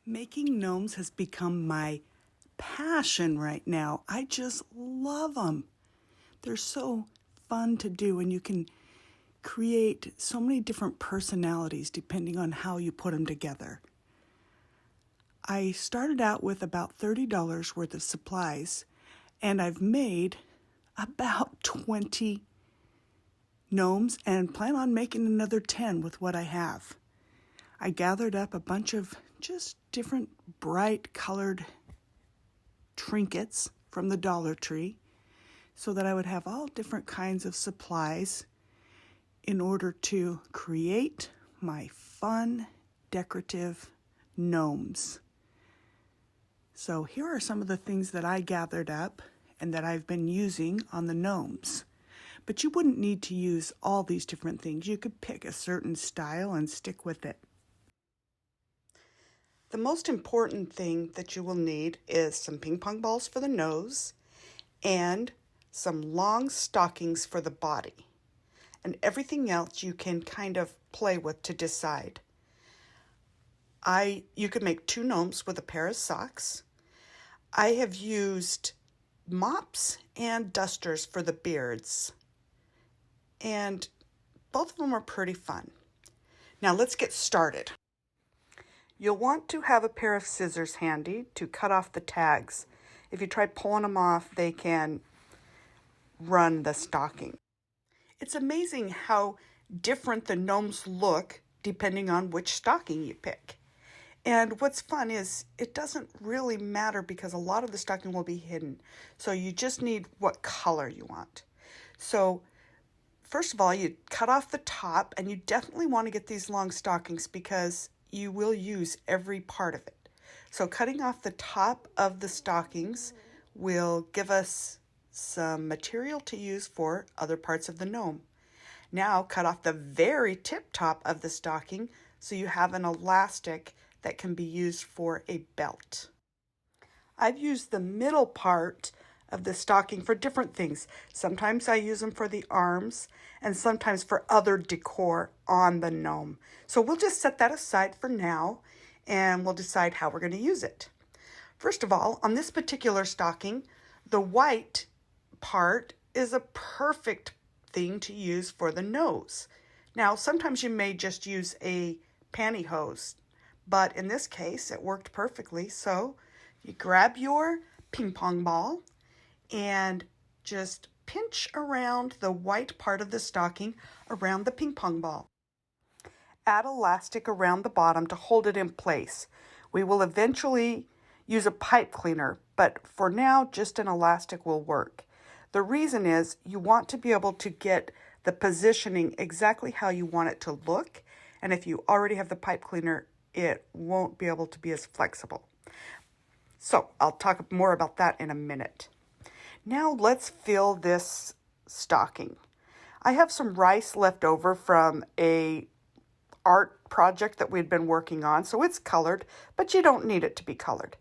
Making gnomes has become my passion right now. I just love them. They're so fun to do, and you can create so many different personalities depending on how you put them together. I started out with about $30 worth of supplies, and I've made about 20 gnomes and plan on making another 10 with what I have. I gathered up a bunch of just different bright colored trinkets from the Dollar Tree so that I would have all different kinds of supplies in order to create my fun, decorative gnomes. So here are some of the things that I gathered up and that I've been using on the gnomes. But you wouldn't need to use all these different things. You could pick a certain style and stick with it. The most important thing that you will need is some ping pong balls for the nose and some long stockings for the body. And everything else you can kind of play with to decide. You could make 2 gnomes with a pair of socks. I have used mops and dusters for the beards. And both of them are pretty fun. Now let's get started. You'll want to have a pair of scissors handy to cut off the tags. If you try pulling them off, they can run the stocking. It's amazing how different the gnomes look depending on which stocking you pick. And what's fun is it doesn't really matter because a lot of the stocking will be hidden. So you just need what color you want. So first of all, you cut off the top, and you definitely want to get these long stockings because you will use every part of it. So cutting off the top of the stockings will give us some material to use for other parts of the gnome. Now cut off the very tip top of the stocking so you have an elastic that can be used for a belt. I've used the middle part of the stocking for different things. Sometimes I use them for the arms and sometimes for other decor on the gnome. So we'll just set that aside for now and we'll decide how we're going to use it. First of all, on this particular stocking, the white part is a perfect thing to use for the nose. Now, sometimes you may just use a pantyhose, but in this case, it worked perfectly. So you grab your ping pong ball and just pinch around the white part of the stocking around the ping pong ball. Add elastic around the bottom to hold it in place. We will eventually use a pipe cleaner, but for now, just an elastic will work. The reason is you want to be able to get the positioning exactly how you want it to look, and if you already have the pipe cleaner, it won't be able to be as flexible. So I'll talk more about that in a minute. Now let's fill this stocking. I have some rice left over from a art project that we'd been working on, so it's colored, but you don't need it to be colored.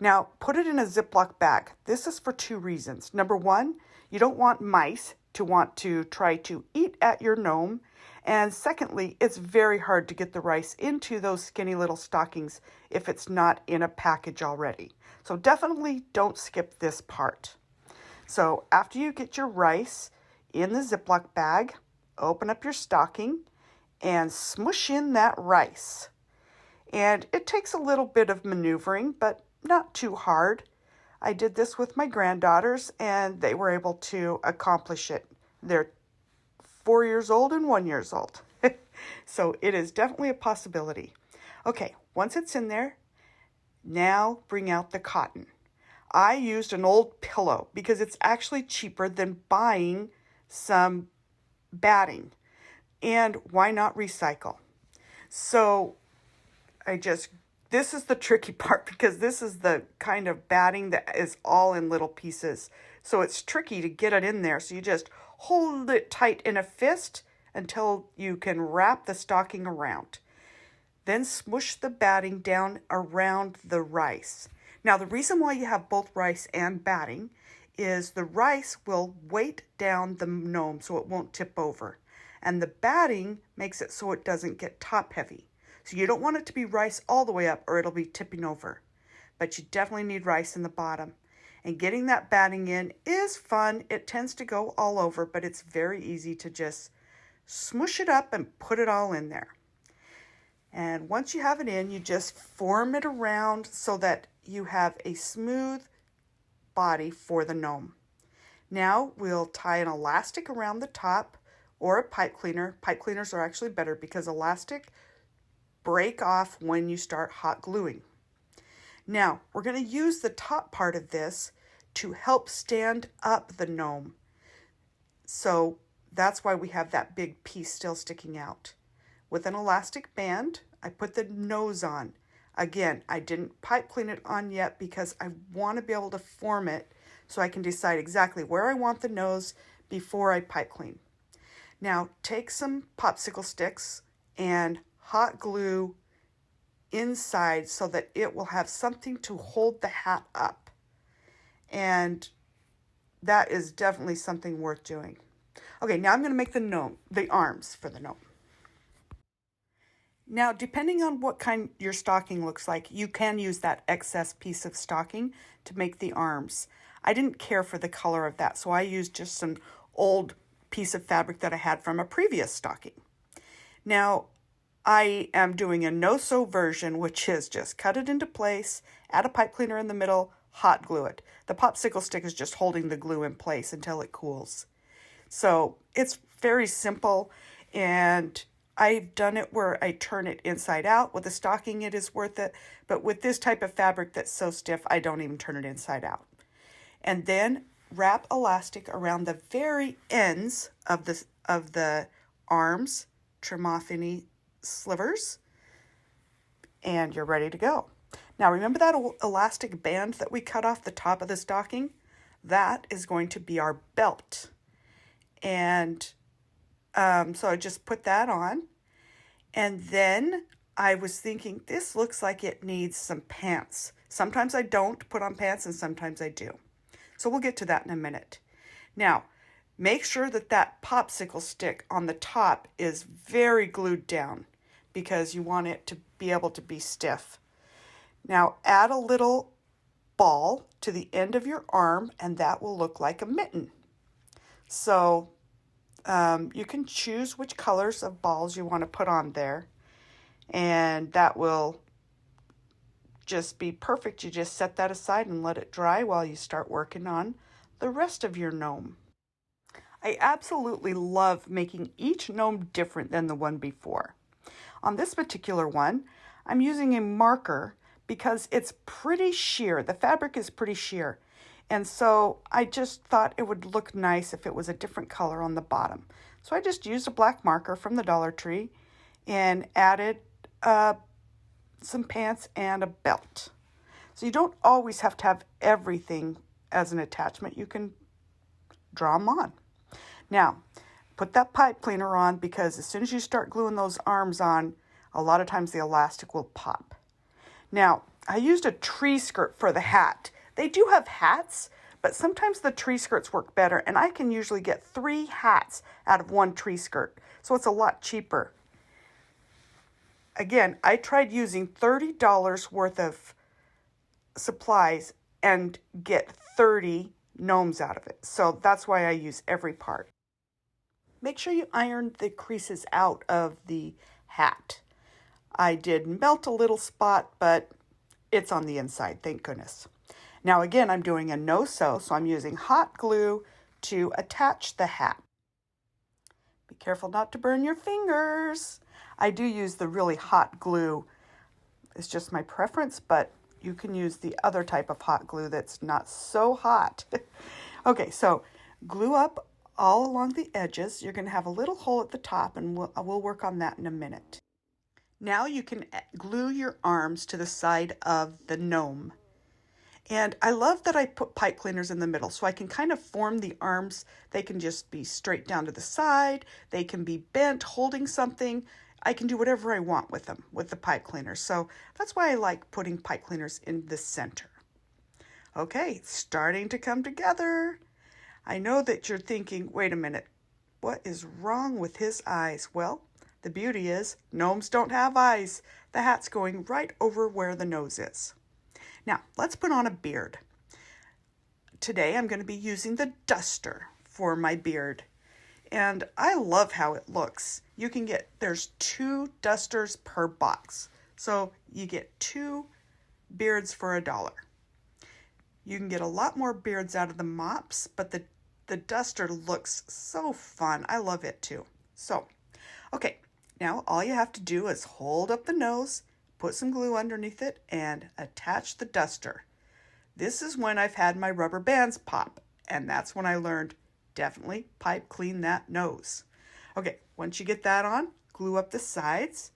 Now put it in a Ziploc bag. This is for 2 reasons. Number 1, you don't want mice to want to try to eat at your gnome. And secondly, it's very hard to get the rice into those skinny little stockings if it's not in a package already. So definitely don't skip this part. So after you get your rice in the Ziploc bag, open up your stocking and smush in that rice. And it takes a little bit of maneuvering, but not too hard. I did this with my granddaughters and they were able to accomplish it. They're 4 years old and 1 year old. So it is definitely a possibility. Okay, once it's in there, now bring out the cotton. I used an old pillow because it's actually cheaper than buying some batting. And why not recycle? So this is the tricky part because this is the kind of batting that is all in little pieces. So it's tricky to get it in there. So you just hold it tight in a fist until you can wrap the stocking around. Then smush the batting down around the rice. Now, the reason why you have both rice and batting is the rice will weight down the gnome so it won't tip over. And the batting makes it so it doesn't get top heavy. So you don't want it to be rice all the way up or it'll be tipping over. But you definitely need rice in the bottom. And getting that batting in is fun. It tends to go all over, but it's very easy to just smush it up and put it all in there. And once you have it in, you just form it around so that you have a smooth body for the gnome. Now we'll tie an elastic around the top or a pipe cleaner. Pipe cleaners are actually better because elastic break off when you start hot gluing. Now we're going to use the top part of this to help stand up the gnome. So that's why we have that big piece still sticking out. With an elastic band, I put the nose on. Again, I didn't pipe clean it on yet because I want to be able to form it so I can decide exactly where I want the nose before I pipe clean. Now take some popsicle sticks and hot glue inside so that it will have something to hold the hat up. And that is definitely something worth doing. Okay, now I'm going to make the arms for the gnome. Now, depending on what kind your stocking looks like, you can use that excess piece of stocking to make the arms. I didn't care for the color of that, so I used just some old piece of fabric that I had from a previous stocking. Now, I am doing a no-sew version, which is just cut it into place, add a pipe cleaner in the middle, hot glue it. The popsicle stick is just holding the glue in place until it cools. So it's very simple, and I've done it where I turn it inside out. With the stocking, it is worth it. But with this type of fabric that's so stiff, I don't even turn it inside out. And then wrap elastic around the very ends of the arms. Trim off any slivers. And you're ready to go. Now, remember that elastic band that we cut off the top of the stocking? That is going to be our belt. And so I just put that on, and then I was thinking, this looks like it needs some pants. Sometimes I don't put on pants and sometimes I do. So we'll get to that in a minute. Now, make sure that that popsicle stick on the top is very glued down because you want it to be able to be stiff. Now, add a little ball to the end of your arm and that will look like a mitten. So you can choose which colors of balls you want to put on there, and that will just be perfect. You just set that aside and let it dry while you start working on the rest of your gnome. I absolutely love making each gnome different than the one before. On this particular one, I'm using a marker because it's pretty sheer. The fabric is pretty sheer. And so I just thought it would look nice if it was a different color on the bottom. So I just used a black marker from the Dollar Tree and added some pants and a belt. So you don't always have to have everything as an attachment. You can draw them on. Now, put that pipe cleaner on because as soon as you start gluing those arms on, a lot of times the elastic will pop. Now, I used a tree skirt for the hat. They do have hats, but sometimes the tree skirts work better, and I can usually get 3 hats out of one tree skirt, so it's a lot cheaper. Again, I tried using $30 worth of supplies and get 30 gnomes out of it, so that's why I use every part. Make sure you iron the creases out of the hat. I did melt a little spot, but it's on the inside, thank goodness. Now again, I'm doing a no-sew, so I'm using hot glue to attach the hat. Be careful not to burn your fingers. I do use the really hot glue. It's just my preference, but you can use the other type of hot glue that's not so hot. Okay, so glue up all along the edges. You're going to have a little hole at the top, and we'll work on that in a minute. Now you can glue your arms to the side of the gnome. And I love that I put pipe cleaners in the middle so I can kind of form the arms. They can just be straight down to the side. They can be bent holding something. I can do whatever I want with them with the pipe cleaners. So that's why I like putting pipe cleaners in the center. Okay, it's starting to come together. I know that you're thinking, wait a minute, what is wrong with his eyes? Well, The beauty is gnomes don't have eyes. The hat's going right over where the nose is. Now, let's put on a beard. Today I'm going to be using the duster for my beard. And I love how it looks. There's 2 dusters per box. So you get 2 beards for $1. You can get a lot more beards out of the mops, but the duster looks so fun. I love it too. So, okay, now all you have to do is hold up the nose, put some glue underneath it, and attach the duster. This is when I've had my rubber bands pop, and that's when I learned definitely pipe clean that nose. Okay, once you get that on, glue up the sides,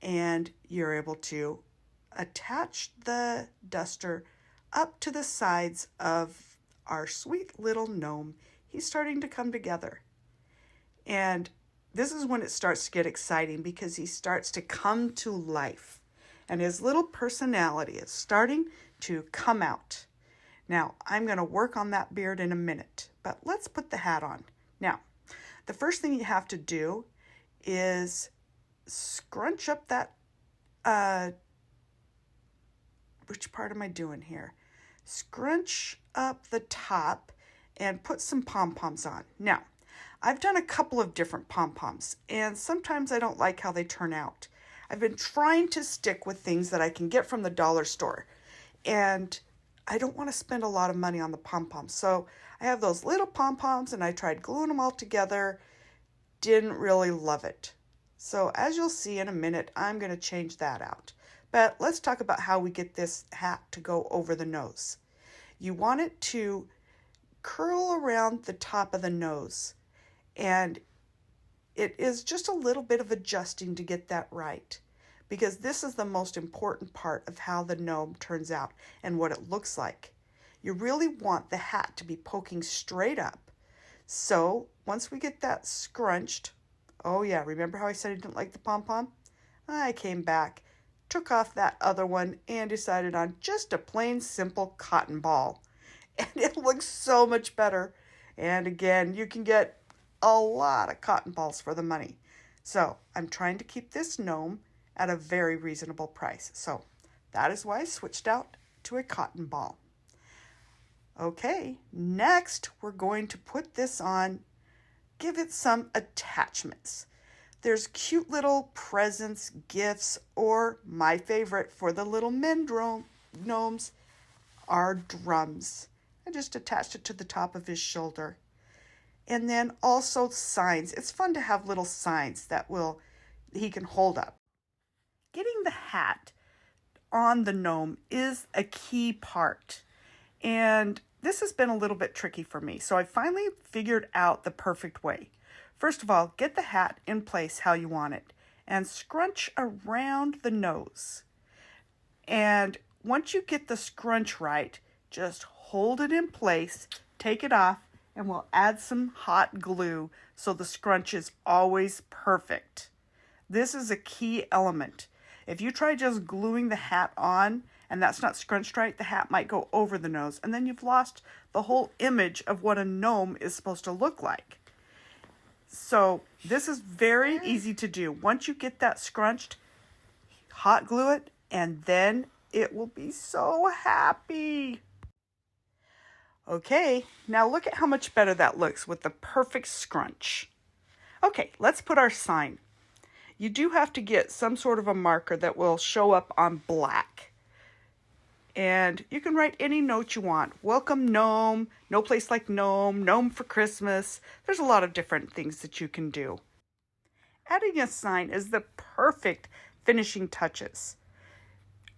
and you're able to attach the duster up to the sides of our sweet little gnome. He's starting to come together. And this is when it starts to get exciting because he starts to come to life. And his little personality is starting to come out. Now, I'm going to work on that beard in a minute, but let's put the hat on. Now, the first thing you have to do is scrunch up that, which part am I doing here? Scrunch up the top and put some pom-poms on. Now, I've done a couple of different pom-poms, and sometimes I don't like how they turn out. I've been trying to stick with things that I can get from the dollar store, and I don't want to spend a lot of money on the pom-poms. So I have those little pom-poms, and I tried gluing them all together. Didn't really love it. So as you'll see in a minute, I'm going to change that out. But let's talk about how we get this hat to go over the nose. You want it to curl around the top of the nose, and it is just a little bit of adjusting to get that right, because this is the most important part of how the gnome turns out and what it looks like. You really want the hat to be poking straight up. So once we get that scrunched, oh yeah, remember how I said I didn't like the pom-pom? I came back, took off that other one, and decided on just a plain simple cotton ball. And it looks so much better. And again, you can get a lot of cotton balls for the money. So I'm trying to keep this gnome at a very reasonable price. So that is why I switched out to a cotton ball. Okay, next we're going to put this on, give it some attachments. There's cute little presents, gifts, or my favorite for the little men gnomes are drums. I just attached it to the top of his shoulder. And then also signs. It's fun to have little signs that he can hold up. Getting the hat on the gnome is a key part. And this has been a little bit tricky for me. So I finally figured out the perfect way. First of all, get the hat in place how you want it and scrunch around the nose. And once you get the scrunch right, just hold it in place, take it off, and we'll add some hot glue so the scrunch is always perfect. This is a key element. If you try just gluing the hat on and that's not scrunched right, the hat might go over the nose, and then you've lost the whole image of what a gnome is supposed to look like. So this is very easy to do. Once you get that scrunched, hot glue it, and then it will be so happy. Okay, now look at how much better that looks with the perfect scrunch. Okay, let's put our sign. You do have to get some sort of a marker that will show up on black. And you can write any note you want. Welcome gnome, no place like gnome, gnome for Christmas. There's a lot of different things that you can do. Adding a sign is the perfect finishing touches.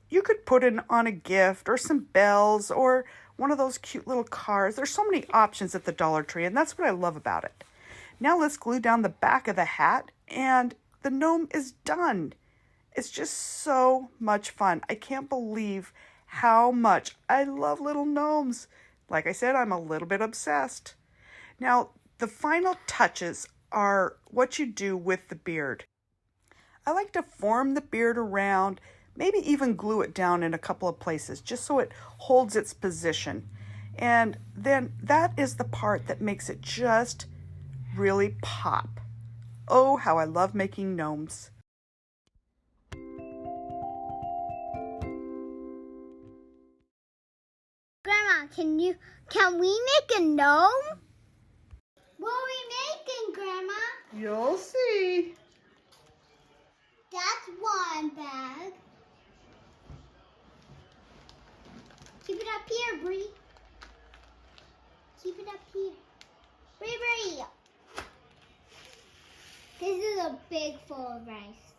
You could put it on a gift or some bells or one of those cute little cards. There's so many options at the Dollar Tree, and that's what I love about it. Now let's glue down the back of the hat, and the gnome is done. It's just so much fun. I can't believe how much I love little gnomes. Like I said, I'm a little bit obsessed. Now, the final touches are what you do with the beard. I like to form the beard around, maybe even glue it down in a couple of places just so it holds its position. And then that is the part that makes it just really pop. Oh, how I love making gnomes. Grandma, can we make a gnome? What are we making, Grandma? You'll see. That's one bag. Keep it up here, Bree. Keep it up here. Bree. This is a big full of rice.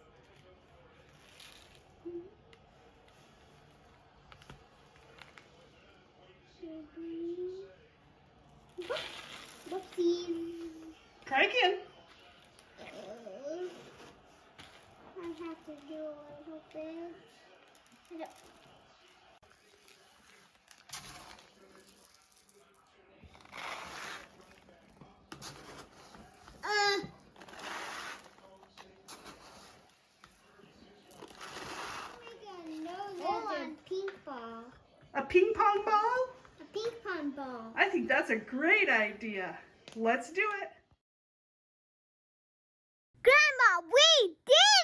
Whoopsies. Try again. I have to do a little bit. Ping pong. A ping pong ball? A ping pong ball. I think that's a great idea. Let's do it. Grandma, we did